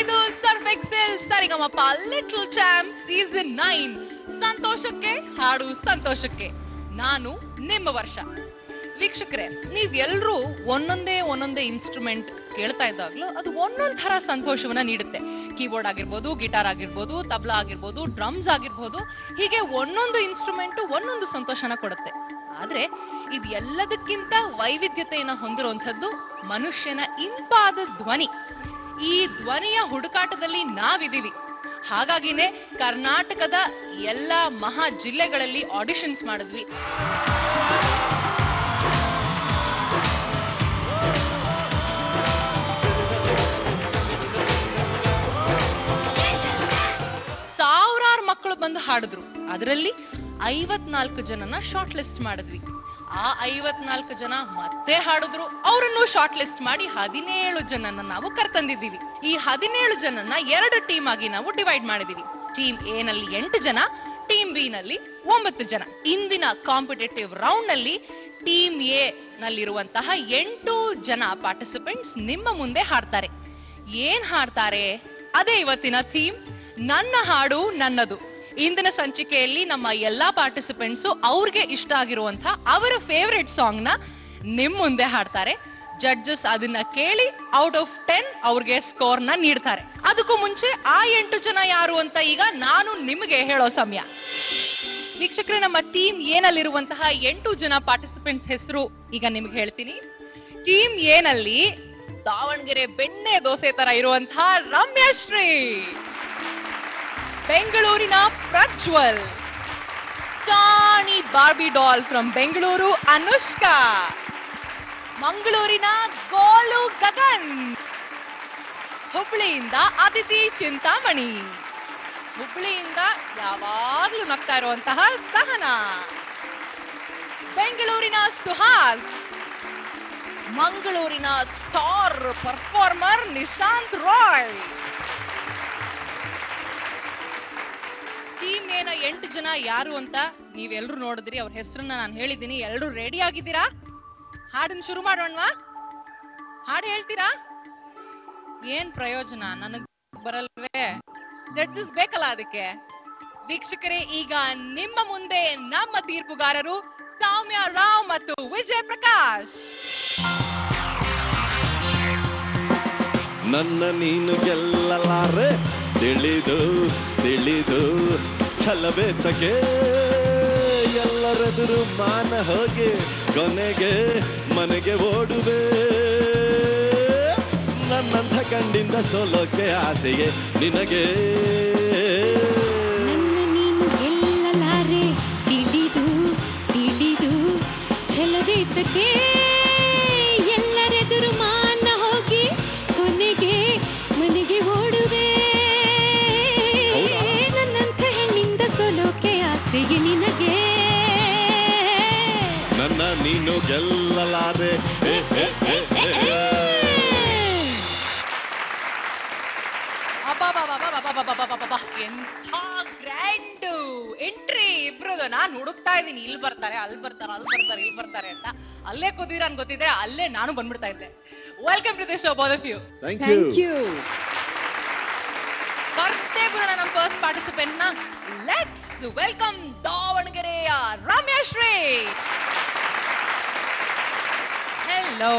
ಇದು Surf Excel ಸರಿಗಮಪ little champ season 9 ಸಂತೋಷಕ್ಕೆ ಹಾಡು ಸಂತೋಷಕ್ಕೆ. ನಾನು ನಿಮ್ಮ ವರ್ಷ. ವೀಕ್ಷಕರೇ, ನೀವೆಲ್ಲರೂ ಒಂದೊಂದೇ ಇನ್ಸ್ಟ್ರೂಮೆಂಟ್ ಕೇಳ್ತಾ ಇದ್ದಾಗ್ಲೂ ಅದು ಒಂದೊಂದ್ ತರ ಸಂತೋಷವನ್ನ ನೀಡುತ್ತೆ. ಕೀಬೋರ್ಡ್ ಆಗಿರ್ಬೋದು, ಗಿಟಾರ್ ಆಗಿರ್ಬೋದು, ತಬ್ಲಾ ಆಗಿರ್ಬೋದು, ಡ್ರಮ್ಸ್ ಆಗಿರ್ಬೋದು, ಹೀಗೆ ಒಂದೊಂದು ಇನ್ಸ್ಟ್ರೂಮೆಂಟ್ ಒಂದೊಂದು ಸಂತೋಷನ ಕೊಡುತ್ತೆ. ಆದ್ರೆ ಇದು ಎಲ್ಲದಕ್ಕಿಂತ ವೈವಿಧ್ಯತೆಯನ್ನ ಹೊಂದಿರುವಂತದ್ದು ಮನುಷ್ಯನ ಇಂಪಾದ ಧ್ವನಿ. ಈ ಧ್ವನಿಯ ಹುಡುಕಾಟದಲ್ಲಿ ನಾವಿದೀವಿ. ಹಾಗಾಗಿನೇ ಕರ್ನಾಟಕದ ಎಲ್ಲ ಮಹಾ ಜಿಲ್ಲೆಗಳಲ್ಲಿ ಆಡಿಷನ್ಸ್ ಮಾಡಿದ್ವಿ. ಸಾವಿರಾರು ಮಕ್ಕಳು ಬಂದು ಹಾಡಿದ್ರು. ಅದರಲ್ಲಿ 54 ಜನನ ಶಾರ್ಟ್ ಲಿಸ್ಟ್ ಮಾಡಿದ್ವಿ. ಆ 54 ಜನ ಮತ್ತೆ ಹಾಡಿದ್ರು. ಅವರನ್ನು ಶಾರ್ಟ್ ಲಿಸ್ಟ್ ಮಾಡಿ 17 ಜನನ ನಾವು ಕರ್ತಂದಿದ್ದೀವಿ. ಈ 17 ಜನನ 2 ಟೀಮ್ ಆಗಿ ನಾವು ಡಿವೈಡ್ ಮಾಡಿದೀವಿ. ಟೀಮ್ ಎ ನಲ್ಲಿ 8 ಜನ, ಟೀಮ್ ಬಿ ನಲ್ಲಿ 9 ಜನ. ಇಂದಿನ ಕಾಂಪಿಟೇಟಿವ್ ರೌಂಡ್ ನಲ್ಲಿ ಟೀಮ್ ಎ ನಲ್ಲಿರುವಂತಹ 8 ಜನ ಪಾರ್ಟಿಸಿಪೆಂಟ್ಸ್ ನಿಮ್ಮ ಮುಂದೆ ಹಾಡ್ತಾರೆ. ಏನ್ ಹಾಡ್ತಾರೆ? ಅದೇ ಇವತ್ತಿನ ಥೀಮ್, ನನ್ನ ಹಾಡು ನನ್ನದು. ಇಂದಿನ ಸಂಚಿಕೆಯಲ್ಲಿ ನಮ್ಮ ಎಲ್ಲಾ ಪಾರ್ಟಿಸಿಪೆಂಟ್ಸ್ ಅವ್ರಿಗೆ ಇಷ್ಟ ಆಗಿರುವಂತಹ ಅವರ ಫೇವರೇಟ್ ಸಾಂಗ್ ನ ನಿಮ್ ಮುಂದೆ ಹಾಡ್ತಾರೆ. ಜಡ್ಜಸ್ ಅದನ್ನ ಕೇಳಿ ಔಟ್ ಆಫ್ 10 ಅವ್ರಿಗೆ ಸ್ಕೋರ್ ನ ನೀಡ್ತಾರೆ. ಅದಕ್ಕೂ ಮುಂಚೆ ಆ 8 ಜನ ಯಾರು ಅಂತ ಈಗ ನಾನು ನಿಮಗೆ ಹೇಳೋ ಸಮಯ. ವೀಕ್ಷಕರೇ, ನಮ್ಮ ಟೀಮ್ ಏನಲ್ಲಿರುವಂತಹ 8 ಜನ ಪಾರ್ಟಿಸಿಪೆಂಟ್ಸ್ ಹೆಸರು ಈಗ ನಿಮ್ಗೆ ಹೇಳ್ತೀನಿ. ಟೀಮ್ ಏನಲ್ಲಿ ದಾವಣಗೆರೆ ಬೆಣ್ಣೆ ದೋಸೆ ತರ ಇರುವಂತಹ ರಮ್ಯಶ್ರೀ, ಬೆಂಗಳೂರಿನ Prajwal, tiny Barbie doll from Bengaluru Anushka, ಮಂಗಳೂರಿನ ಗೋಲು ಗಗನ್, ಹುಬ್ಳಿಯಿಂದ ಅದಿತಿ ಚಿಂತಾಮಣಿ, ಹುಬ್ಳಿಯಿಂದ ಯಾವಾಗ್ಲೂ ನಗ್ತಾ ಇರುವಂತಹ ಸಹನಾ, ಬೆಂಗಳೂರಿನ ಸುಹಾಸ್, ಮಂಗಳೂರಿನ star performer Nishanth Rai. Team ಏನ 8 ಜನ ಯಾರು ಅಂತ ನೀವೆಲ್ಲರೂ ನೋಡಿದ್ರಿ. ಅವ್ರ ಹೆಸರನ್ನ ನಾನು ಹೇಳಿದ್ದೀನಿ. ಎಲ್ಲರೂ ರೆಡಿ ಆಗಿದ್ದೀರಾ? ಹಾಡನ್ನ ಶುರು ಮಾಡೋಣವಾ? ಹಾಡು ಹೇಳ್ತೀರಾ? ಏನ್ ಪ್ರಯೋಜನ, ನನಗ್ ಬರಲ್ವೇ? ಜಡ್ಜಸ್ ಬೇಕಲ್ಲ ಅದಕ್ಕೆ. ವೀಕ್ಷಕರೇ, ಈಗ ನಿಮ್ಮ ಮುಂದೆ ನಮ್ಮ ತೀರ್ಪುಗಾರರು ಸೌಮ್ಯ ರಾವ್ ಮತ್ತು ವಿಜಯ್ ಪ್ರಕಾಶ್. ನನ್ನ ನೀನು ಗೆಲ್ಲಲಾರೆ, ತಿಳಿದು ತಿಳಿದು ಛಲಬೇತಕ್ಕೆ, ಎಲ್ಲರೆದುರು ಮಾನ ಹೋಗಿ ಕೊನೆಗೆ ಮನೆಗೆ ಓಡುವೆ. ನನ್ನಂಥ ಕಂಡಿಂದ ಸೋಲೋಕೆ ಆಸೆಯೇ ನಿನಗೆ. ನನ್ನ ನೀನು ಗೆಲ್ಲಲಾರೆ, ತಿಳಿದು ತಿಳಿದು ಛಲಬೇತಕ್ಕೆ, ಎಲ್ಲರೆದುರು ಮಾನ ಹೋಗಿ ಕೊನೆಗೆ ಮನೆಗೆ ಓಡುವೆ. ನನ್ನಂಥ ಹೆಣ್ಣಿಂದ ಸೋಲೋಕೆ ಆಸೆಯೇ ನಿನಗೆ. ನನ್ನ ನೀನು ಗೆಲ್ಲಲಾರೆ. ಎಂಥ ಗ್ರ್ಯಾಂಡ್ ಎಂಟ್ರಿ ಇಬ್ರದು. ನಾನ್ ಹುಡುಕ್ತಾ ಇದ್ದೀನಿ, ಇಲ್ಲಿ ಬರ್ತಾರೆ, ಅಲ್ಲಿ ಬರ್ತಾರೆ, ಅಲ್ಲಿ ಬರ್ತಾರೆ, ಇಲ್ಲಿ ಬರ್ತಾರೆ ಅಂತ. ಅಲ್ಲೇ ಕೂತಿದ್ರೆ ನನ್ಗೆ ಗೊತ್ತಿದೆ, ಅಲ್ಲೇ ನಾನು ಬಂದ್ಬಿಡ್ತಾ ಇದ್ದೆ. Welcome to the show both of you. Thank you. ಬರ್ತೆ ಬಿಡೋಣ ನಮ್ಮ ಫಸ್ಟ್ ಪಾರ್ಟಿಸಿಪೆಂಟ್ ನ. ಲೆಟ್ಸ್ ವೆಲ್ಕಮ್ ದಾವಣಗೆರೆಯ ರಮ್ಯಶ್ರೀ. ಹೆಲೋ.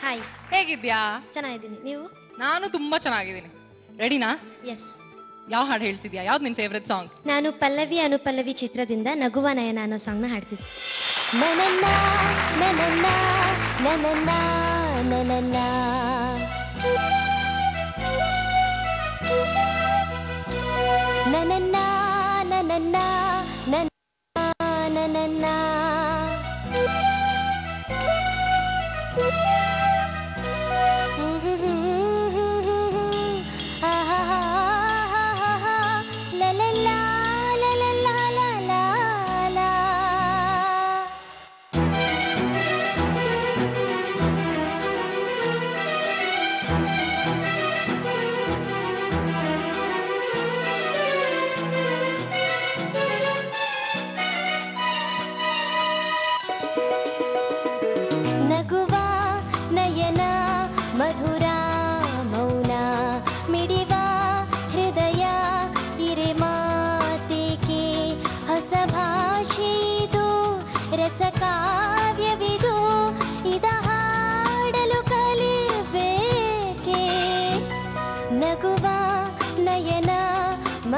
ಹಾಯ್, ಹೇಗಿದ್ಯಾ? ಚೆನ್ನಾಗಿದ್ದೀನಿ. ನೀವು? ನಾನು ತುಂಬಾ ಚೆನ್ನಾಗಿದ್ದೀನಿ. ರೆಡಿನಾ? ಎಸ್. ಯಾವ ಹಾಡು ಹೇಳ್ತಿದ್ಯಾ? ಯಾವ್ದು ನಿನ್ ಫೇವ್ರೆಟ್ ಸಾಂಗ್? ನಾನು ಪಲ್ಲವಿ ಅನುಪಲ್ಲವಿ ಚಿತ್ರದಿಂದ ನಗುವ ನಯನ ಅನ್ನೋ ಸಾಂಗ್ನ ಹಾಡ್ತಿದ್ದೆ. ನನನ್ನ ನನನ್ನ ನನನ್ನ ನನನ್ನ ನನನ್ನ ನನನ್ನ ನನನ್ನ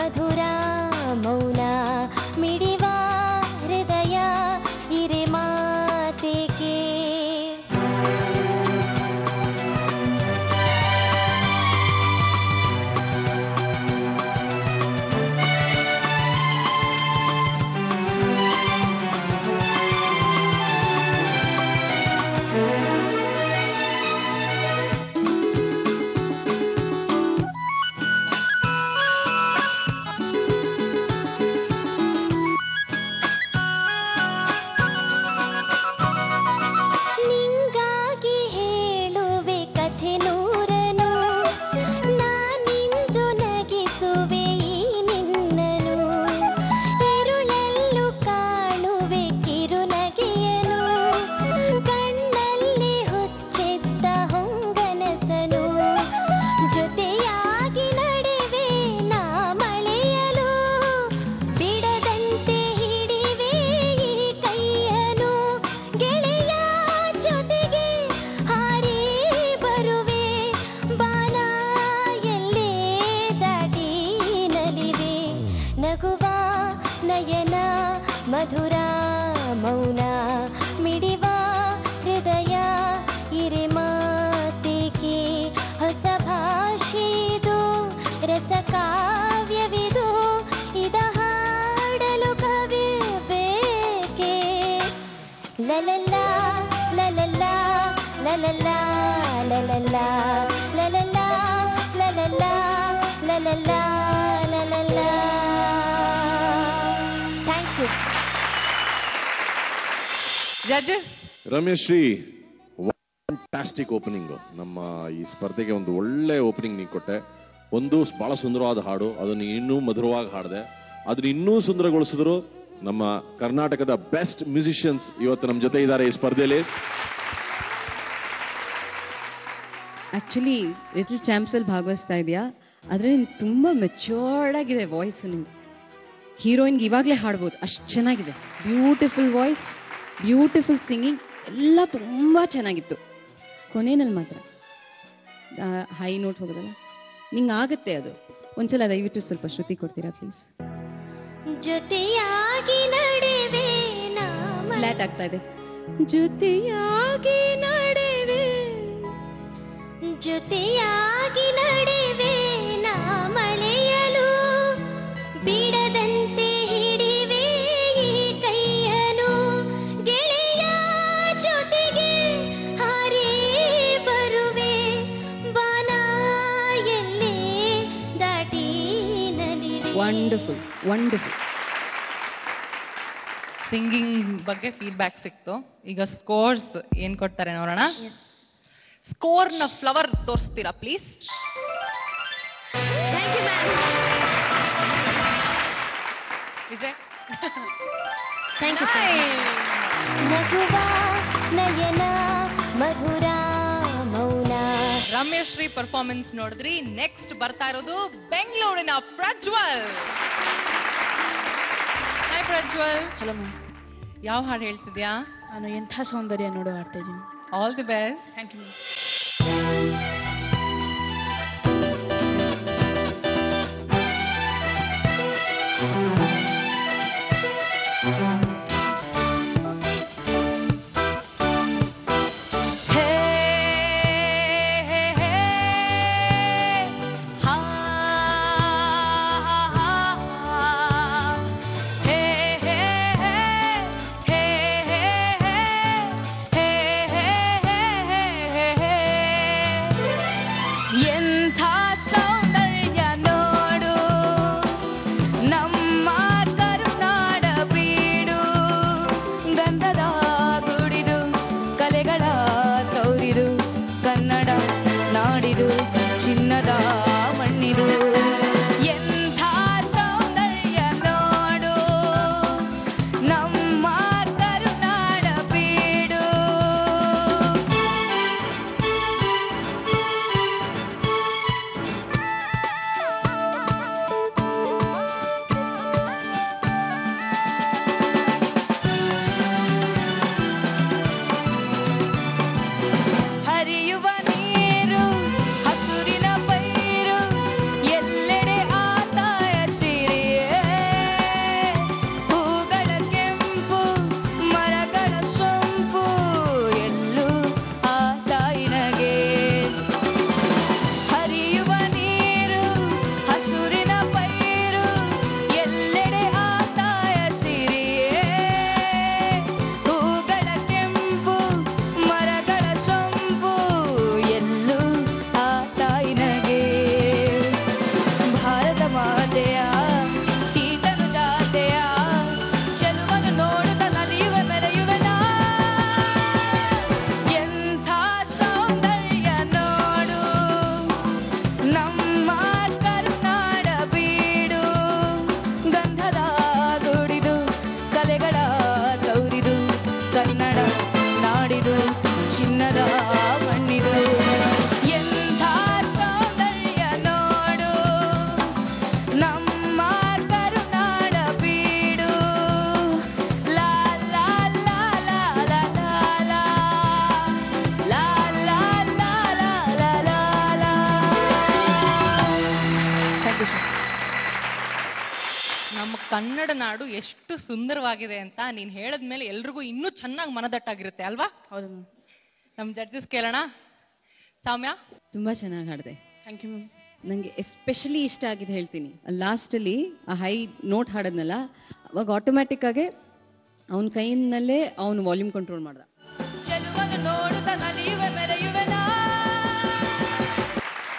ಮಧುರ ಮೌನ ಮಿಡಿವ ಹೃದಯ ಇರೆ ಮಾತೆಗೆ. ಮಧುರ ಮೌನ ಮಿಡಿವ ಹೃದಯ ಇರೆ ಮಾತಿಗೆ. ಹೊಸ ಭಾಷೆದು ರಸ ಕಾವ್ಯವಿದು ಇದ ಹಾಡಲು ಕವಿ ಬೇಕೆ. ಲಲಲ್ಲ ಲಲಲ್ಲ ಲಲಲ್ಲ ಲಲಲ್ಲ ಲಲಲ್ಲ ಲಲಲ್ಲ ಲಲಲ್ಲ ಲಲಲ್ಲ. Thank you judges. Ramesh Shri, fantastic opening. ನಮ್ಮ ಈ ಸ್ಪರ್ಧೆಗೆ ಒಂದು ಒಳ್ಳೆ ಓಪನಿಂಗ್ ನೀ ಕೊಟ್ಟೆ. ಒಂದು ಬಹಳ ಸುಂದರವಾದ ಹಾಡು, ಅದನ್ನು ಇನ್ನೂ ಮಧುರವಾಗಿ ಹಾಡಿದೆ. ಅದನ್ನ ಇನ್ನೂ ಸುಂದರಗೊಳಿಸಿದ್ರು ನಮ್ಮ ಕರ್ನಾಟಕದ ಬೆಸ್ಟ್ ಮ್ಯೂಸಿಷಿಯನ್ಸ್ ಇವತ್ತು ನಮ್ಮ ಜೊತೆ ಇದ್ದಾರೆ ಈ ಸ್ಪರ್ಧೆಯಲ್ಲಿ. ಆಕ್ಚುಲಿ ಲಿಟಲ್ ಚಾಂಪ್ಸ್ ಅಲ್ಲಿ ಭಾಗವಹಿಸ್ತಾ ಇದೆಯಾ, ಆದ್ರೆ ತುಂಬಾ ಮೆಚೂರ್ಡ್ ಆಗಿದೆ ವಾಯ್ಸ್. ನಿಮ್ದು ಹೀರೋಯಿನ್ಗೆ ಇವಾಗಲೇ ಹಾಡ್ಬೋದು, ಅಷ್ಟು ಚೆನ್ನಾಗಿದೆ. ಬ್ಯೂಟಿಫುಲ್ ವಾಯ್ಸ್, ಬ್ಯೂಟಿಫುಲ್ ಸಿಂಗಿಂಗ್, ಎಲ್ಲ ತುಂಬಾ ಚೆನ್ನಾಗಿತ್ತು. ಕೊನೆಯಲ್ಲಿ ಮಾತ್ರ ಹೈ ನೋಟ್ ಹೋಗೋದಲ್ಲ, ನಿಂಗೆ ಆಗುತ್ತೆ ಅದು. ಒಂದ್ಸಲ ದಯವಿಟ್ಟು ಸ್ವಲ್ಪ ಶ್ರುತಿ ಕೊಡ್ತೀರಾ ಪ್ಲೀಸ್? ಜೊತೆಯಾಗಿ ನಡೆವೆ ಫ್ಲಾಟ್ ಆಗ್ತಾ ಇದೆ. ಜೊತೆಯಾಗಿ ನಡೆವೆ, ಜೊತೆಯಾಗಿ ನಡೆವೆ ನಾ ಮಳೆಯಲು, ಬಿಡದಂತೆ ಹಿಡಿವೆ ಈ ಕೈಯನು. ಗೆಳೆಯ ಜೊತೆಗೆ ಹಾರಿ ಬರುವೆ, ಬಾನ ಎಲ್ಲೇ ದಾಟಿ ನಲಿವೆ. Wonderful wonderful. ಸಿಂಗಿಂಗ್ ಬಗ್ಗೆ ಫೀಡ್ಬ್ಯಾಕ್ ಸಿಕ್ತು. ಈಗ ಸ್ಕೋರ್ಸ್ ಏನ್ ಕೊಡ್ತಾರೆ ನೋಡೋಣ. ಸ್ಕೋರ್ ನ ಫ್ಲವರ್ ತೋರಿಸ್ತೀರಾ ಪ್ಲೀಸ್? ವಿಜಯ್. Thank you. ನಗುವ ನಯನ ಮಧುರ ಮೌನ. ರಮೇಶ್ ಶ್ರೀ ಪರ್ಫಾರ್ಮೆನ್ಸ್ ನೋಡಿದ್ರಿ. ನೆಕ್ಸ್ಟ್ ಬರ್ತಾ ಇರೋದು ಬೆಂಗಳೂರಿನ Prajwal. Hi Prajwal. Hello ma'am. ಯಾವ ಹಾಡು ಹೇಳ್ತಿದ್ಯಾ? ನಾನು ಎಂಥ ಸೌಂದರ್ಯ ನೋಡು ಆಡ್ತಾ ಇದ್ದೀನಿ. All the best. Thank you. Kannada ನಾಡು ಎಷ್ಟು ಸುಂದರವಾಗಿದೆ ಅಂತ ನೀನ್ ಹೇಳದ್ಮೇಲೆ ಎಲ್ರಿಗೂ ಇನ್ನೂ ಚೆನ್ನಾಗಿ ಮನದಟ್ಟಾಗಿರುತ್ತೆ ಅಲ್ವಾ? ಹೌದು ಮ್ಯಾಮ್. ನಮ್ ಜಡ್ಜಸ್ ಕೇಳೋಣ. ಸೌಮ್ಯ, ತುಂಬಾ ಚೆನ್ನಾಗಿ ಹಾಡಿದೆ. Thank you ma'am. ನಂಗೆ ಎಸ್ಪೆಷಲಿ ಇಷ್ಟ ಆಗಿದೆ ಹೇಳ್ತೀನಿ. ಲಾಸ್ಟಲ್ಲಿ ಆ ಹೈ ನೋಟ್ ಹಾಡದ್ನಲ್ಲ, ಅವಾಗ ಆಟೋಮ್ಯಾಟಿಕ್ ಆಗಿ ಅವನ ಕೈಯಿಂದಲೇ ಅವನು ವಾಲ್ಯೂಮ್ ಕಂಟ್ರೋಲ್ ಮಾಡ್ದ.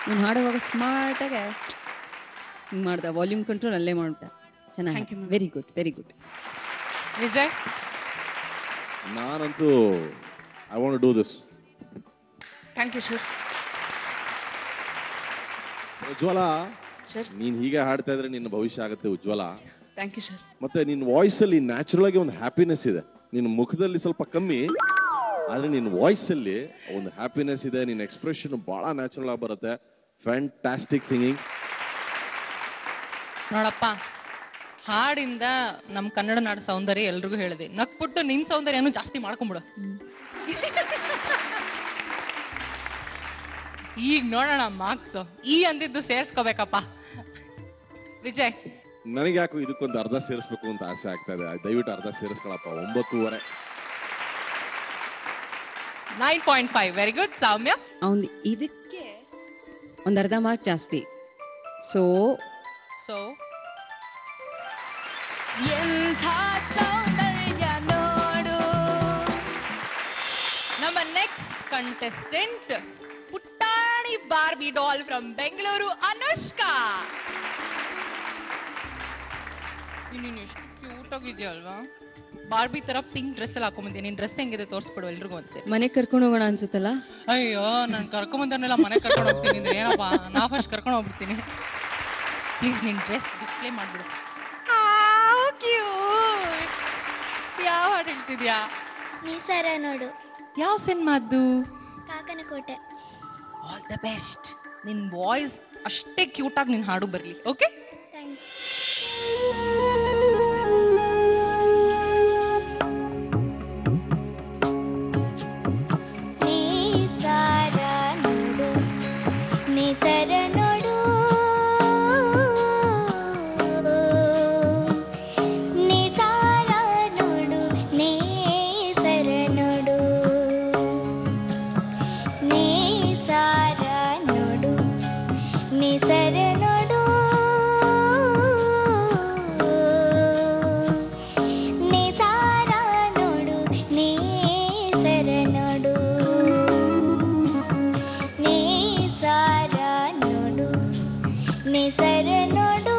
ನೀನು ಹಾಡುವಾಗ ಸ್ಮಾರ್ಟ್ ಆಗಿ ಹಿಂಗ್ ಮಾಡ್ದ, ವಾಲ್ಯೂಮ್ ಕಂಟ್ರೋಲ್ ಅಲ್ಲೇ ಮಾಡ್ಬಿಟ್ಟ. ಚೆನ್ನಾಗಿ, Thank you, ma'am. Very good, very good. Vijay, ನಾನಂತೂ I want to do this. Thank you sir. Ujwala, sir, ನೀನ್ ಹೀಗೆ ಹಾಡ್ತಾ ಇದ್ರೆ ನಿನ್ನ ಭವಿಷ್ಯ ಆಗುತ್ತೆ ಉಜ್ವಲ. Thank you sir. ಮತ್ತೆ ನಿನ್ನ ವಾಯ್ಸ್ ಅಲ್ಲಿ ನ್ಯಾಚುರಲ್ ಆಗಿ ಒಂದು ಹ್ಯಾಪಿನೆಸ್ ಇದೆ. ನಿನ್ನ ಮುಖದಲ್ಲಿ ಸ್ವಲ್ಪ ಕಮ್ಮಿ, ಆದ್ರೆ ನಿನ್ನ ವಾಯ್ಸ್ ಅಲ್ಲಿ ಒಂದು ಹ್ಯಾಪಿನೆಸ್ ಇದೆ. ನಿನ್ನ ಎಕ್ಸ್ಪ್ರೆಷನ್ ಬಹಳ ನ್ಯಾಚುರಲ್ ಆಗಿ ಬರುತ್ತೆ. Fantastic singing. ನೋಡಪ್ಪ, ಹಾಡಿಂದ ನಮ್ ಕನ್ನಡ ನಾಡು ಸೌಂದರ್ಯ ಎಲ್ರಿಗೂ ಹೇಳಿದೆ. ನಕ್ಬಿಟ್ಟು ನಿನ್ ಸೌಂದರ್ಯನು ಜಾಸ್ತಿ ಮಾಡ್ಕೊಂಬಿಡು. ಈಗ ನೋಡೋಣ ಮಾರ್ಕ್ಸ್. ಈ ಅಂದಿದ್ದು ಸೇರ್ಸ್ಕೋಬೇಕಪ್ಪ. ವಿಜಯ್, ನನಗೆ ಯಾಕೋ ಇದಕ್ಕೊಂದು ಅರ್ಧ ಸೇರಿಸ್ಬೇಕು ಅಂತ ಆಸೆ ಆಗ್ತಾ ಇದೆ. ದಯವಿಟ್ಟು ಅರ್ಧ ಸೇರಿಸ್ಕೊಳಪ್ಪ. 9.5. 9.5. Very good. ಸೌಮ್ಯ, ಅವನ್ ಇದಕ್ಕೆ ಒಂದ್ ಅರ್ಧ ಮಾರ್ಕ್ ಜಾಸ್ತಿ. ಸೊ ಎಂಥ ಸೌಂದರ್ಯ ನೋಡು. ನಮ್ಮ ನೆಕ್ಸ್ಟ್ ಕಂಟೆಸ್ಟೆಂಟ್ ಪುಟ್ಟಾಣಿ Barbie doll from Bengaluru, Anushka. ನೀನು ಎಷ್ಟು ಕ್ಯೂಟ್ ಆಗಿದ್ಯಾ ಅಲ್ವಾ? ಬಾರ್ಬಿ ತರ ಪಿಂಕ್ ಡ್ರೆಸ್ ಎಲ್ಲ ಹಾಕೊಂಬಂದ್ಯಾ. ನಿನ್ ಡ್ರೆಸ್ ಹೆಂಗಿದೆ ತೋರಿಸ್ಬಿಡು ಎಲ್ರಿಗೂ ಒಂದ್ಸರಿ. ಮನೆಗೆ ಕರ್ಕೊಂಡು ಹೋಗೋಣ ಅನ್ಸುತ್ತಲ್ಲ? ಅಯ್ಯೋ, ನಾನು ಕರ್ಕೊಂಬಂದವ್ರನ್ನೆಲ್ಲ ಮನೆ ಕರ್ಕೊಂಡು ಹೋಗ್ತೀನಿ ಅಂದ್ರೆ ಏನಪ್ಪಾ, ನಾ ಫಸ್ಟ್ ಕರ್ಕೊಂಡು ಹೋಗ್ಬಿಡ್ತೀನಿ. ಪ್ಲೀಸ್ ನಿನ್ ಡ್ರೆಸ್ ಡಿಸ್ಪ್ಲೇ ಮಾಡ್ಬಿಡು. ಯಾವ ಹಾಡು ಹೇಳ್ತಿದ್ಯಾ? ನಿಸರ ನೋಡು. ಯಾವ ಸಿನಿಮಾದ್ದು? ಕಾಕನಕೋಟೆ. All the best. ನಿನ್ ವಾಯ್ಸ್ ಅಷ್ಟೇ ಕ್ಯೂಟ್ ಆಗಿ ನಿನ್ ಹಾಡು ಬರ್ಲಿ. Okay, thanks. ನಿಸರ ನೋಡು, ನಿಸಾರ ನೋಡು, ನೇಸರ ನೋಡು, ನೇಸಾರ ನೋಡು, ನಿಸರ ನೋಡು, ನಿಸಾರ ನೋಡು, ನೇಸರ ನೋಡು, ನೇಸಾರ ನೋಡು, ನಿಸರ ನೋಡು.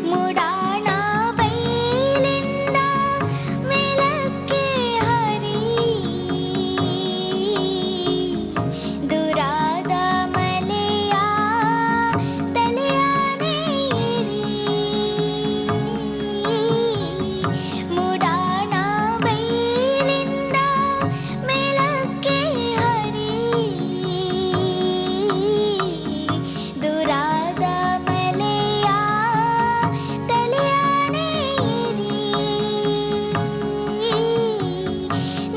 ಮುಡಾಣ ಬೈಲಿಂದ ಮೇಲಕ್ಕೆ ಹರಿ, ದುರಾದ ಮಲೆಯ ತಲೆಯಾನೇರಿ, ಮುಡಾಣ ಬೈಲಿಂದ ಮೇಲಕ್ಕೆ ಹರಿ, ದುರಾದ ಮಲೆಯ ತಲೆಯಾನೇರಿ,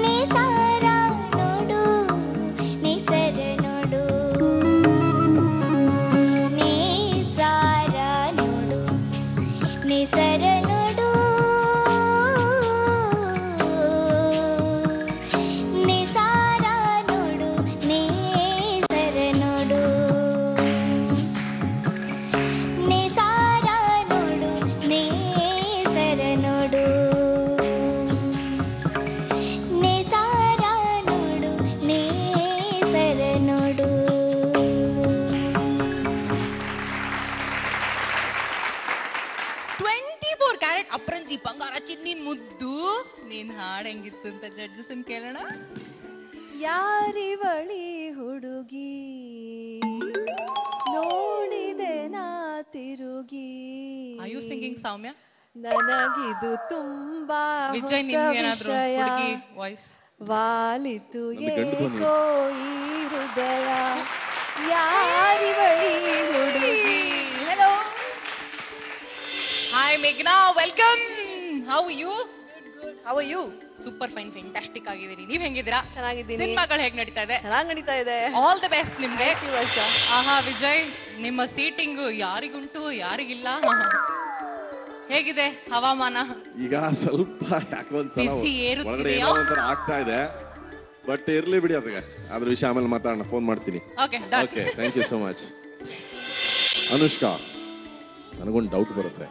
ನಿಸಾರ ನೋಡು, ನಿಸರ ನೋಡು, ನಿಸಾರ ನೋಡು, ನಿಸರ ನೋಡು, ನಿಸಾರ ನೋಡು, ನೇಸರ ನೋಡು, ನಿಸಾರ ನೋಡು, ನೇಸರ ನೋಡು, ನಿಸಾರ ನೋಡು, ನೇಸರ ನೋಡು. 24 ಕ್ಯಾರೆಟ್ ಅಪ್ರಂಜಿ ಬಂಗಾರ ಚಿನ್ನಿನ್ ಮುದ್ದು. ನೀನ್ ಹಾಡ್ ಹೆಂಗಿತ್ತು ಅಂತ ಜಡ್ಜಸ್ ಕೇಳೋಣ. ಯಾರಿವಳಿ ಹುಡುಗಿ ನೋಡಿದೆ ನಾ ತಿರುಗಿ. ಆರ್ ಯು ಸಿಂಗಿಂಗ್ ಸೌಮ್ಯ? ನನಗಿದು ತುಂಬಾ ವಿಜಯ್, ಹೊಸ ನಿಮ್ಗೇನಾದ್ರೂ ವಿಷಯ. ಹುಡುಗಿ ವಾಯ್ಸ್? ವಾಲಿತು ನಮ್ಗೆ ಗಂಡು ಧ್ವನಿ. ಏಕೋ ಈ ಹೃದಯ, ಯಾರಿವಳಿ ಹುಡುಗಿ. ಹೆಲೋ. ಹಾಯ್ ಮೇಘನಾ, welcome. How you? How are you? Super fine, fantastic ಆಗಿದ್ದೀರಿ. ನೀವ್ ಹೆಂಗಿದ್ದೀರಾ? ಚೆನ್ನಾಗಿದ್ದೀನಿ. ಸಿನಿಮಾಗಳು ಹೇಗ್ ನಡೀತಾ ಇದೆ? ಚೆನ್ನಾಗಿ ನಡೀತಾ ಇದೆ. ಆಲ್ ದ ಬೆಸ್ಟ್ ನಿಮ್ಗೆ. Thank you, ವರ್ಷ. ಆಹಾ ವಿಜಯ್, ನಿಮ್ಮ ಸೀಟಿಂಗ್ ಯಾರಿಗುಂಟು ಯಾರಿಗಿಲ್ಲ. ಹೇಗಿದೆ ಹವಾಮಾನ? ಈಗ ಸ್ವಲ್ಪ ಯಾಕೊಂದ್ಸಲ ಬಿಸಿ ಏರುತ್ತಿದೆಯಾ? ಒಳಗಡೆ ಏನೋ ಒಂಥರ ಆಗ್ತಾ ಇದೆ. ಬಟ್ ಇರ್ಲಿ ಬಿಡಿ, ಅದಕ್ಕೆ ಅದ್ರ ವಿಷಯ ಆಮೇಲೆ ಮಾತಾಡೋಣ, ಫೋನ್ ಮಾಡ್ತೀನಿ. Okay okay, thank you so much. Anushka, ನನಗೊಂದು ಡೌಟ್ ಬರುತ್ತೆ.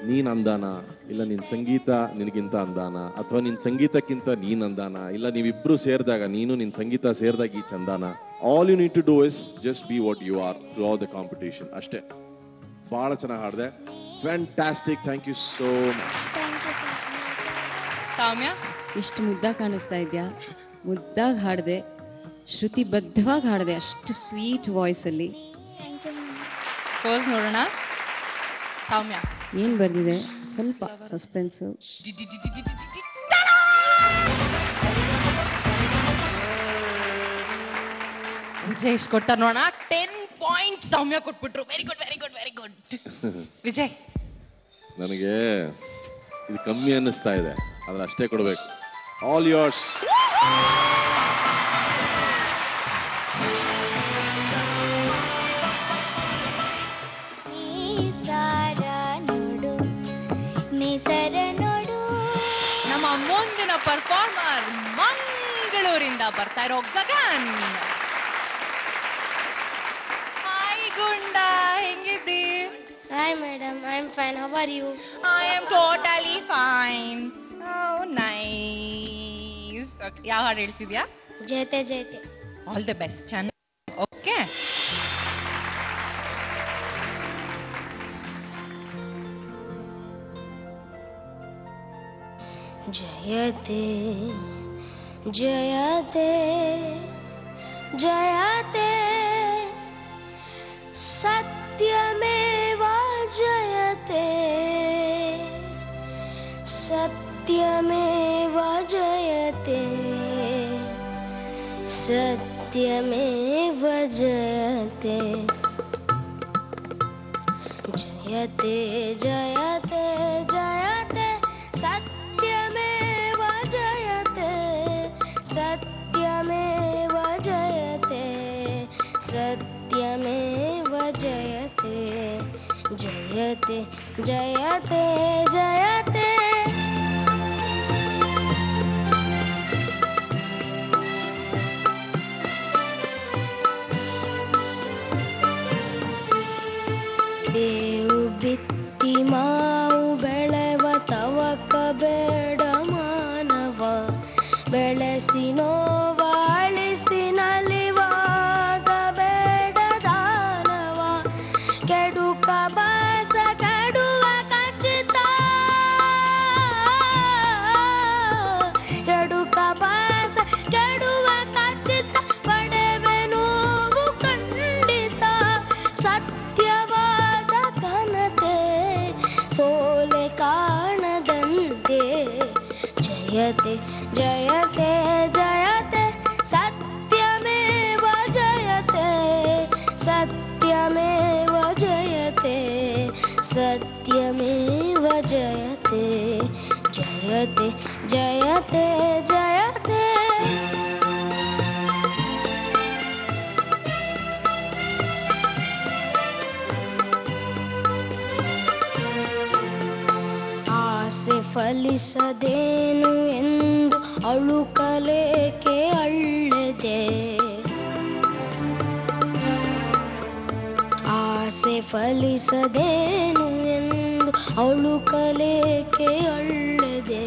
ನೀನ್ ಅಂದಾನ, ಇಲ್ಲ ನಿನ್ ಸಂಗೀತ ನಿನಗಿಂತ ಅಂದಾನ, ಅಥವಾ ನಿನ್ ಸಂಗೀತಕ್ಕಿಂತ ನೀನ್ ಅಂದಾನ, ಇಲ್ಲ ನೀವಿಬ್ರು ಸೇರಿದಾಗ, ನೀನು ನಿನ್ ಸಂಗೀತ ಸೇರಿದಾಗ ಈ ಚಂದಾನ. All you need to do is just be what you are throughout the competition. ಅಷ್ಟೇ. ಬಹಳ ಚೆನ್ನಾಗಿ ಹಾಡಿದೆ. Fantastic. Thank you so much. Soumya, ಎಷ್ಟು ಮುದ್ದಾಗಿ ಕಾಣಿಸ್ತಾ ಇದೆಯಾ. ಮುದ್ದಾಗಿ ಹಾಡಿದೆ, ಶ್ರುತಿಬದ್ಧವಾಗಿ ಹಾಡಿದೆ, ಅಷ್ಟು ಸ್ವೀಟ್ ವಾಯ್ಸ್ ಅಲ್ಲಿ. ಪೋಸ್ ನೋಡೋಣ. ಸೌಮ್ಯ, ಏನ್ ಬರ್ದಿದೆ? ಸ್ವಲ್ಪ ಸಸ್ಪೆನ್ಸ್. ವಿಜಯ್ ಎಷ್ಟು ಕೊಟ್ಟ ನೋಡೋಣ. 10 ಪಾಯಿಂಟ್ ಸೌಮ್ಯ ಕೊಟ್ಬಿಟ್ರು. Very good, very good, very good. Vijay, ನನಗೆ ಇದು ಕಮ್ಮಿ ಅನ್ನಿಸ್ತಾ ಇದೆ, ಆದ್ರೆ ಅಷ್ಟೇ ಕೊಡ್ಬೇಕು. All yours. ನಮ್ಮ ಮುಂದಿನ ಪರ್ಫಾರ್ಮರ್ ಮಂಗಳೂರಿಂದ ಬರ್ತಾ ಇರೋ ಗಗನ್. ಹಾಯ್ ಗುಂಡ, ಹೆಂಗಿದ್ದಿ? Hi madam, I am fine. How are you? I am totally fine. Nice. ಯಾವ ಹಾಡು ಹೇಳ್ತಿದ್ಯಾ? ಜಯತೆ ಜಯತೆ. All the best. ಚೆನ್ನಾಗಿ. ಓಕೆ, ಜಯತೆ ಜಯತೆ ಜಯತೆ ಸತ್ಯಮೇವ ಜಯತೆ ಸತ್ಯಮೇವ ಜಯತೆ ಸತ್ಯಮೇವ ಜಯತೆ ಜಯತೆ ಜಯತೆ ಜಯತೆ ಸತ್ಯಮೇವ ಜಯತೆ ಸತ್ಯಮೇವ ಜಯತೆ ಸತ್ಯಮೇವ ಜಯತೆ ಜಯತೆ ಜಯತೆ ಜಯತೆ. ಬೇವು ಬಿತ್ತಿ ಮಾವು ಬೆಳೆವ ತವಕ ಬೇಡ ಮಾನವ, ಬೆಳೆಸಿ ನೋವ ಅಳಿಸಿ ನಲಿವಾಗ ಬೇಡ ದಾನವ, ಕೆಡುಕ ಬಾಸ ಕೆಡುವ ಖಚಿತ, ಕೆಡುಕ ಬಾಸ ಕೆಡುವ ಖಚಿತ, ಪಡೆವೆ ನೋವು ಖಂಡಿತ, ಸತ್ಯವಾದ ಘನತೆ ಸೋಲೆ ಕಾಣದಂತೆ, ಜಯತೆ ಜಯತೆ ಜಯತೆ ಸತ್ಯಮೇವ ಜಯತೆ ಸತ್ಯಮೇವ ಜಯತೆ ಸತ್ಯಮೇವ ಜಯತೆ ಜಯತೆ ಜಯತೆ ಜಯತೆ. ಆಸೆ ಫಲಿಸದೇನು ಎಂದು ಅಳುಕಲೇಕೆ ಅಳ್ಳೆದೆ, ಆಸೆ ಫಲಿಸದೇನು ಎಂದು ಅಳುಕಲೇಕೆ ಅಳ್ಳೆದೆ,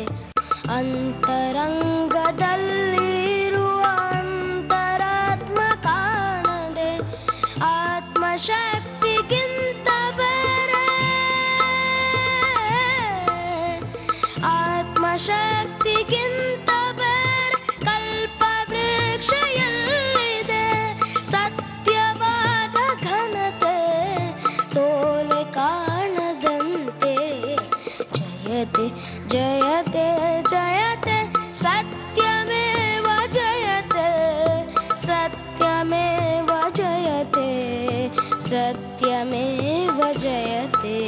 ಅಂತರಂಗದಲ್ಲಿರುವ ಅಂತರಾತ್ಮ ಕಾಣದೆ, ಆತ್ಮಶಕ್ತಿಗಿಂತ ಬೇರೆ ಆತ್ಮಶಕ್ತಿಗಿಂತ ಬೇರೆ ಕಲ್ಪ ವೃಕ್ಷೆಯಲ್ಲಿದೆ, ಸತ್ಯವಾದ ಘನತೆ ಸೋಲೆ ಕಾಣದಂತೆ, ಜಯತೆ ಜಯತೆ ಜಯತೆ ಸತ್ಯಮೇವ ಜಯತೆ ಸತ್ಯಮೇವ ಜಯತೆ ಸ್ವಯಮೇವ ಜಯತೆ